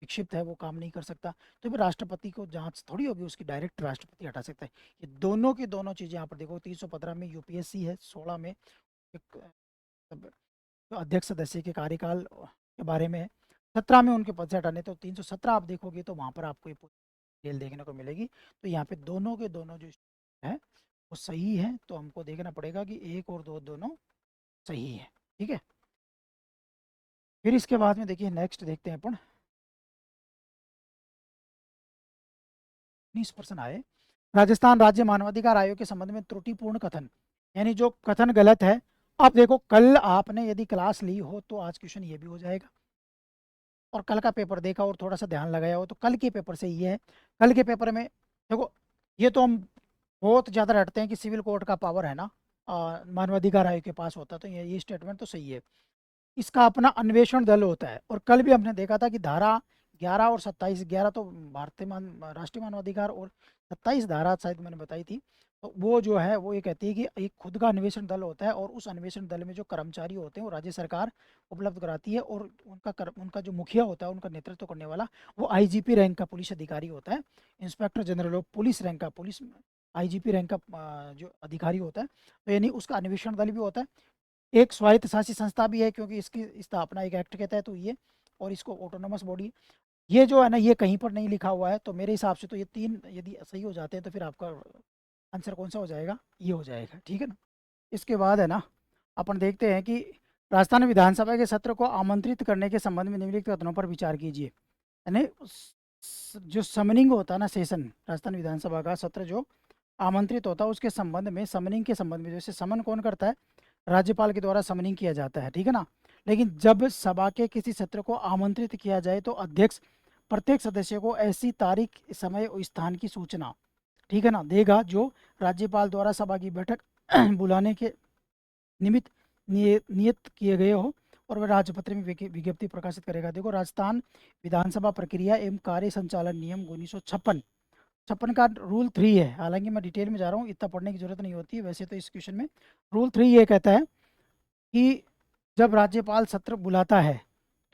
विक्षिप्त है, वो काम नहीं कर सकता, तो फिर राष्ट्रपति को जांच थोड़ी होगी उसकी, डायरेक्ट राष्ट्रपति हटा सकता है। ये दोनों की दोनों चीज़ें यहाँ पर देखो, 315 में यूपीएससी है, 16 में एक जो अध्यक्ष सदस्य के कार्यकाल के बारे में है, 17 में उनके पद से हटाने, तो 317 आप देखोगे तो वहाँ पर आपको ये डिटेल देखने को मिलेगी। तो यहाँ पे दोनों के दोनों जो है वो सही है, तो हमको देखना पड़ेगा कि 1 और 2 दोनों सही है। ठीक है, फिर इसके बाद में देखिए नेक्स्ट देखते हैं अपन। 19% आए। राजस्थान राज्य मानवाधिकार आयोग के संबंध में त्रुटिपूर्ण कथन, यानी जो कथन गलत है। अब देखो, कल आपने यदि क्लास ली हो तो आज क्वेश्चन ये भी हो जाएगा, और कल का पेपर देखा और थोड़ा सा ध्यान लगाया हो तो कल के पेपर से ये है। कल के पेपर में देखो, ये तो हम बहुत ज़्यादा रटते हैं कि सिविल कोर्ट का पावर है ना, मानवाधिकार आयोग के पास होता है, तो ये स्टेटमेंट तो सही है। इसका अपना अन्वेषण दल होता है, और कल भी हमने देखा था कि धारा 11 और 27, 11 तो भारतीय राष्ट्रीय मानवाधिकार, और 27 धारा शायद मैंने बताई थी। तो वो जो है वो ये कहती है कि एक खुद का अन्वेषण दल होता है, और उस अन्वेषण दल में जो कर्मचारी होते हैं वो राज्य सरकार उपलब्ध कराती है, और उनका जो मुखिया होता है, उनका नेतृत्व करने वाला, वो आईजीपी रैंक का पुलिस अधिकारी होता है। Inspector general of police rank का पुलिस आईजीपी रैंक का जो अधिकारी होता है, तो यानी उसका अन्वेषण दल भी होता है। एक स्वायत्त शासी संस्था भी है, क्योंकि इसकी स्थापना एक एक्ट के तहत हुई है, और इसको ऑटोनोमस बॉडी, ये जो है ना, ये कहीं पर नहीं लिखा हुआ है, तो मेरे हिसाब से तो ये 3 यदि सही हो जाते हैं तो फिर आपका आंसर कौन सा हो जाएगा, ये हो जाएगा। ठीक है ना, इसके बाद है ना, अपन देखते हैं कि राजस्थान विधानसभा के सत्र को आमंत्रित करने के संबंध में निम्नलिखित कथनों पर विचार कीजिए। यानी जो समनिंग होता है ना, सेशन, राजस्थान विधानसभा का सत्र जो आमंत्रित होता है, उसके संबंध में, समनिंग के संबंध में, जैसे समन कौन करता है, राज्यपाल के द्वारा समनिंग किया जाता है। ठीक है ना, लेकिन जब सभा के किसी सत्र को आमंत्रित किया जाए तो अध्यक्ष प्रत्येक सदस्य को ऐसी तारीख, समय और स्थान की सूचना, ठीक है ना, देगा जो राज्यपाल द्वारा सभा की बैठक बुलाने के निमित्त नियत किए गए हो, और वह राजपत्र में विज्ञप्ति प्रकाशित करेगा। देखो, राजस्थान विधानसभा प्रक्रिया एवं कार्य संचालन नियम 1956 का रूल 3 है। हालांकि मैं डिटेल में जा रहा हूँ, इतना पढ़ने की जरूरत नहीं होती है वैसे तो। इस क्वेश्चन में रूल 3 ये कहता है कि जब राज्यपाल सत्र बुलाता है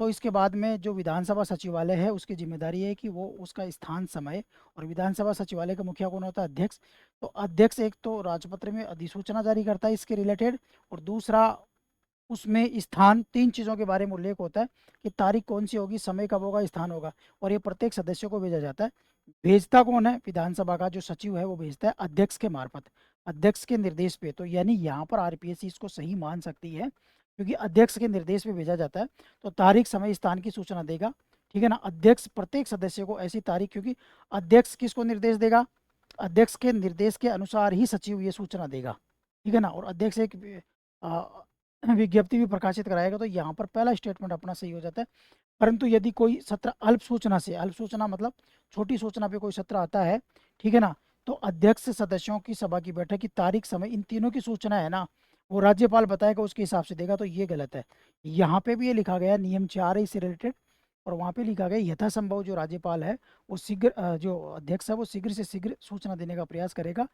तो इसके बाद में जो विधानसभा सचिवालय है उसकी जिम्मेदारी है कि वो उसका स्थान, समय, और विधानसभा सचिवालय का मुखिया कौन होता है, अध्यक्ष। तो अध्यक्ष एक तो राजपत्र में अधिसूचना जारी करता है इसके रिलेटेड, और दूसरा उसमें स्थान, 3 चीज़ों के बारे में उल्लेख होता है कि तारीख कौन सी होगी, समय कब होगा, स्थान होगा, और ये प्रत्येक सदस्य को भेजा जाता है। भेजता कौन है, विधानसभा का जो सचिव है वो भेजता है अध्यक्ष के मार्फत, अध्यक्ष के निर्देश पे। तो यानी यहाँ पर आरपीएससी इसको सही मान सकती है, क्योंकि अध्यक्ष के निर्देश पे भेजा जाता है, तो तारीख, समय, स्थान की सूचना देगा। ठीक है ना, अध्यक्ष प्रत्येक सदस्य को ऐसी तारीख, क्योंकि अध्यक्ष किसको निर्देश देगा, अध्यक्ष के निर्देश के अनुसार ही सचिव ये सूचना देगा। ठीक है ना, और अध्यक्ष एक विज्ञप्ति भी प्रकाशित कराएगा। तो यहाँ पर पहला स्टेटमेंट अपना सही हो जाता है। परंतु यदि कोई सत्र अल्प सूचना से, अल्प सूचना मतलब छोटी सूचना पे कोई सत्र आता है, ठीक है ना, तो अध्यक्ष सदस्यों की सभा की बैठक की तारीख, समय, इन तीनों की सूचना है ना, वो राज्यपाल बताएगा, उसके हिसाब से देगा। तो ये गलत है। यहाँ पे भी ये लिखा गया नियम 4 है इससे रिलेटेड, और वहाँ पे लिखा गया यथासंभव जो राज्यपाल है वो शीघ्र, जो अध्यक्ष है वो शीघ्र से शीघ्र सूचना देने का प्रयास करेगा।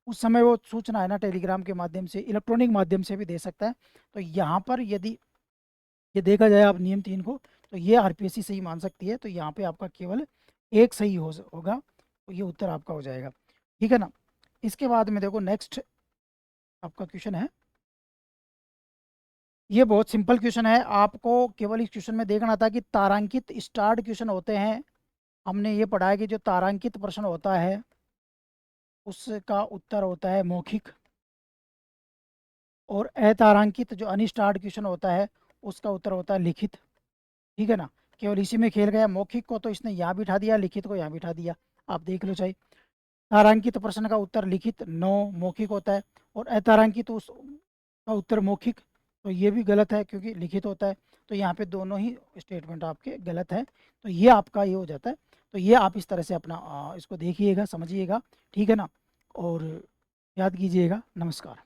उस समय वो सूचना है ना टेलीग्राम के माध्यम से, इलेक्ट्रॉनिक माध्यम से भी दे सकता है। तो यहाँ पर यदि ये देखा जाए आप नियम 3 को, तो ये आरपीएससी सही मान सकती है। तो यहाँ पे आपका केवल एक सही होगा, तो ये उत्तर आपका हो जाएगा। ठीक है ना, इसके बाद में देखो नेक्स्ट आपका क्वेश्चन है, ये बहुत सिंपल क्वेश्चन है। आपको केवल इस क्वेश्चन में देखना था कि तारांकित स्टार्ट क्वेश्चन होते हैं। हमने ये पढ़ा है कि जो तारांकित प्रश्न होता है उसका उत्तर होता है मौखिक, और अतारांकित जो अनस्टार्ड क्वेश्चन होता है उसका उत्तर होता है लिखित। ठीक है ना, केवल इसी में खेल गया। मौखिक को तो इसने यहाँ बिठा दिया, लिखित को यहाँ बिठा दिया, आप देख लो चाहे। तारांकित प्रश्न का उत्तर लिखित 9 मौखिक होता है, और अतारांकित उस का उत्तर मौखिक, तो ये भी गलत है क्योंकि लिखित होता है। तो यहाँ पे दोनों ही स्टेटमेंट आपके गलत है, तो ये आपका ये हो जाता है। तो ये आप इस तरह से अपना इसको देखिएगा, समझिएगा। ठीक है ना, और याद कीजिएगा। नमस्कार।